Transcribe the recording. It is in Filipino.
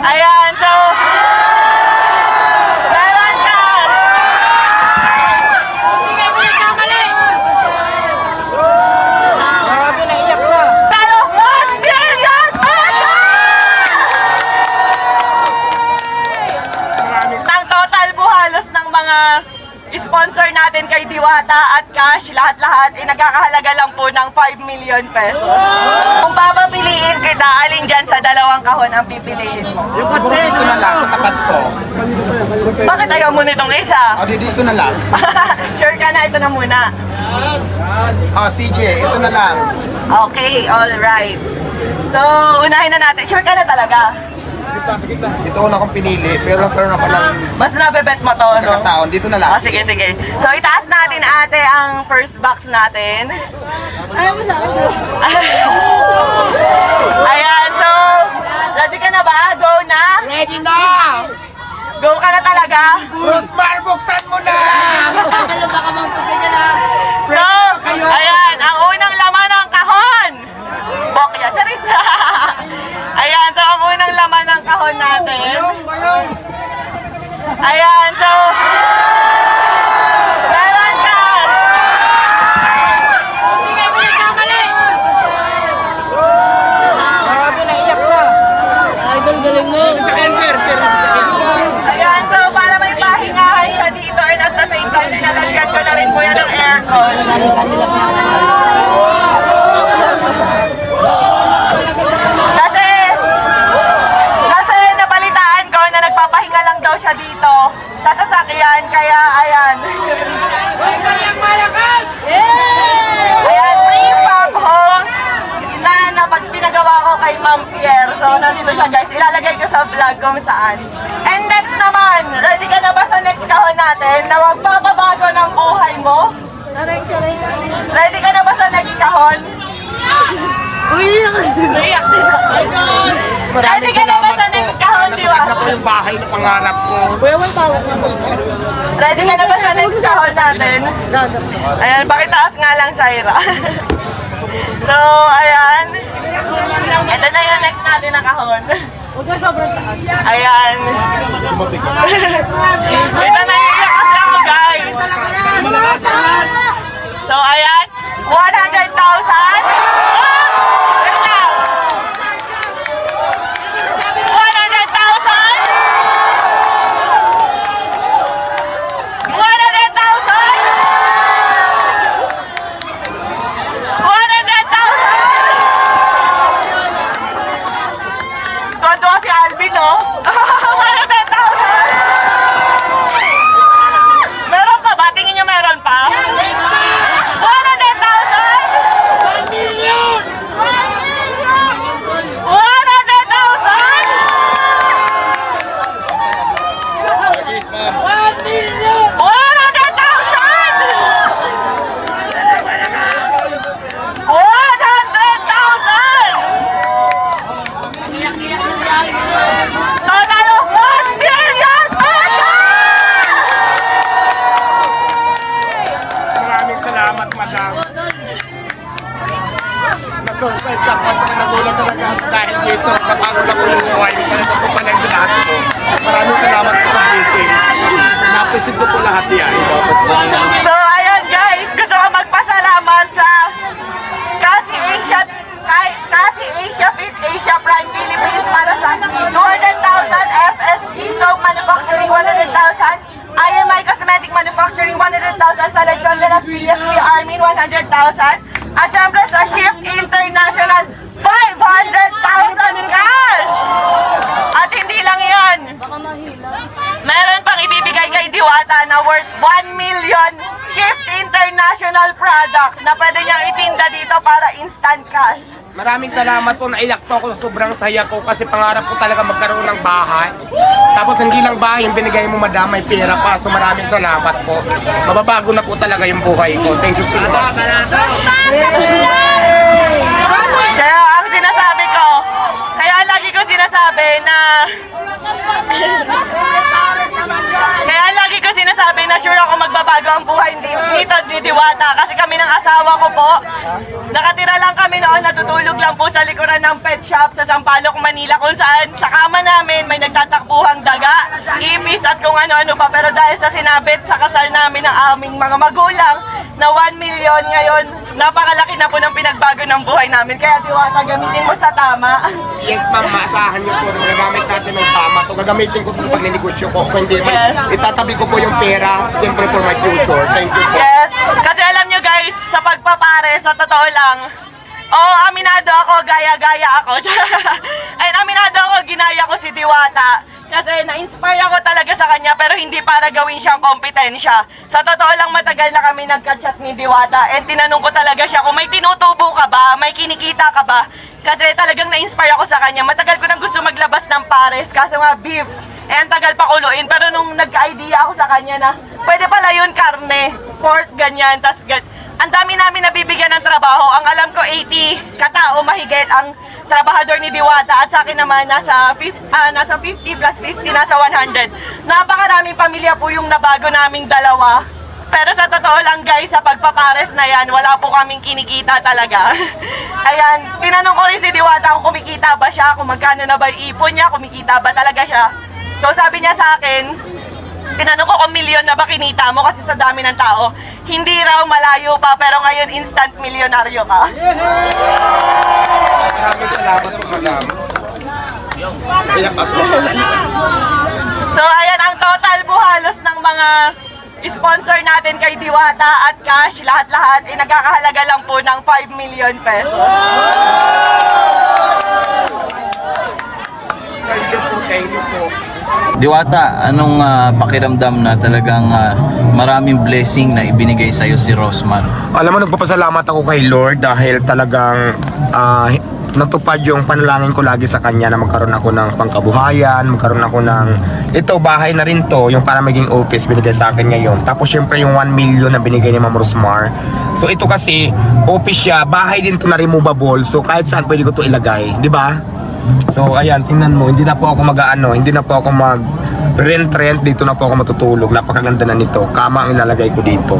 Ayan, so meron ka. Grabe, naiyak na. Talo 1 million pesos! Ang total buhalos ng mga sponsor natin kay Diwata at Cash, lahat-lahat ay nagkakahalaga lang po ng 5 million pesos. Kung papapiliin kita, alin dyan sa dalawang kahon ang pipiliin mo? Yung siguro dito na lang, sa tapat ko. Bakit ayaw mo nitong isa? O, dito na lang. Sure ka na, ito na muna. O, sige, ito na lang. Okay, alright. So, unahin na natin. Sure ka na talaga? Ito una kong pinili, pero ako lang Mas nabebet mo to, no? kakataon. Dito na lang. Oh, sige, sige. So, itaas natin ate ang first box natin. Ayan, so, ready ka na ba? Go na? Ready na! Go ka na talaga? Rosmar, buksan mo na! So, ayan, ang unang laman ng kahon. Bokya, charis. Ayan, so ang unang laman ng kahon natin. Ayan, so, meron ka. Grabe, naiyak na. Galing mo. Sa cancer, sir. Ayan, so para may pahingahan siya dito and at the same time, nilalagyan ko na rin po yan ng aircon. Kasi nabalitaan ko na nagpapahinga lang daw siya dito sa sasakyan, kaya ayan. Ayan, free pump hose na pag pinagawa ko kay Ma'am Pierre. So, nandito siya guys. Ilalagay ko sa vlog kung saan. And next naman, ready ka na ba sa next kahon natin na magpapabago ng buhay mo? Ready ka na ba sa next kahon? Uiyak din ako. Ready ka na ba sa next kahon, di ba? Nakita ko yung bahay na pangarap ko. Ready ka na ba sa next kahon natin? Ayan, pakitaas nga lang, Syra. So, ayan. Ito na yung next natin na kahon. Ayan. Ito na yung iyak kasi ako, guys. So, ayan. 100,000. Wait lang. 100,000. 100,000. Tuwa si Alvin, no? 100,000. Meron pa ba? Tingin niyo meron pa? 100,000. 1 million. 100,000. Total of 1 million Maraming salamat, madam. Na-surprise ako sa nagulat talaga ako dahil dito. Napagod ako yung buhay. Kaya ito pala yung lahat ko. Maraming salamat po sa blessing. Napisit ko po lahat yan. So ayun guys, gusto ko magpasalamat sa Kasi Asia Fit Asia Prime Philippines para sa 200,000, FSG Soap Manufacturing 100,000, IMI Cosmetic Manufacturing 100,000, sa Legion de las PSP Armin 100,000, at syempre sa Shift International 500,000 cash! At hindi lang yan, meron pang ibibigay kay Diwata na worth 1 million Shift International products na pwede niyang itinda dito para instant cash. Maraming salamat po. Naiyak po ako. Sobrang saya ko kasi pangarap ko talaga magkaroon ng bahay. Tapos hindi lang bahay yung binigay mo, madam, may pera pa. So maraming salamat po. Mababago na po talaga yung buhay ko. Thank you so much. Kaya ang sinasabi ko, kaya lagi ko sinasabi na sure ako magbabago ang buhay nito ni Diwata kasi kami ng asawa ko po. Nakatira lang kami noon, natutulog lang po sa likuran ng pet shop sa Sampaloc, Manila kung saan sa kama namin may nagtatakbuhang daga, ipis at kung ano-ano pa. Pero dahil sa sinabit sa kasal namin ng aming mga magulang na 1 million ngayon, napakalaki na po ng pinagbago ng buhay namin. Kaya Diwata, gamitin mo sa tama. Yes ma'am, maasahan niyo po na magagamit natin ng tama to. Gagamitin ko sa pagninegosyo ko. Kung hindi man, itatabi ko po yung pera, siyempre for my future. Thank you po. Yes, kasi alam nyo guys, sa pagpapare, sa totoo lang, aminado ako, gaya-gaya ako. Ayun, aminado ako, ginaya ko si Diwata. Kasi na-inspire ako talaga sa kanya pero hindi para gawin siyang kompetensya. Sa totoo lang matagal na kami nagka-chat ni Diwata and tinanong ko talaga siya kung may tinutubo ka ba, may kinikita ka ba. Kasi talagang na-inspire ako sa kanya. Matagal ko nang gusto maglabas ng pares kaso nga beef. Eh, ang tagal pa kuluin. Pero nung nagka-idea ako sa kanya na pwede pala yun karne, pork, ganyan, tas ang dami namin nabibigyan ng trabaho. Ang alam ko 80 katao mahigit ang trabahador ni Diwata at sa akin naman nasa 50 plus 50, nasa 100. Napakaraming pamilya po yung nabago naming dalawa. Pero sa totoo lang guys, sa pagpapares na yan, wala po kaming kinikita talaga. Ayan, tinanong ko rin si Diwata kung kumikita ba siya, kung magkano na ba yung ipon niya, kumikita ba talaga siya. So sabi niya sa akin, tinanong ko kung milyon na ba kinita mo kasi sa dami ng tao. Hindi raw, malayo pa, pero ngayon instant milyonaryo ka. Maraming salamat po, madam. Iyak ako. So ayan, ang total po halos ng mga sponsor natin kay Diwata at cash, lahat-lahat, nagkakahalaga lang po ng 5 million pesos. Thank you po, thank you po. Diwata, anong pakiramdam na talagang maraming blessing na ibinigay sa'yo si Rosmar? Alam mo, nagpapasalamat ako kay Lord dahil talagang natupad yung panalangin ko lagi sa kanya na magkaroon ako ng pangkabuhayan, magkaroon ako ng ito, bahay na rin to, yung para maging office binigay sa akin ngayon. Tapos syempre yung 1 million na binigay ni Ma'am Rosmar. So ito kasi, office siya, bahay din to na removable, so kahit saan pwede ko to ilagay, di ba? So ayan, tingnan mo, hindi na po ako hindi na po ako mag rent, dito na po ako matutulog. Napakaganda na nito, kama ang ilalagay ko dito.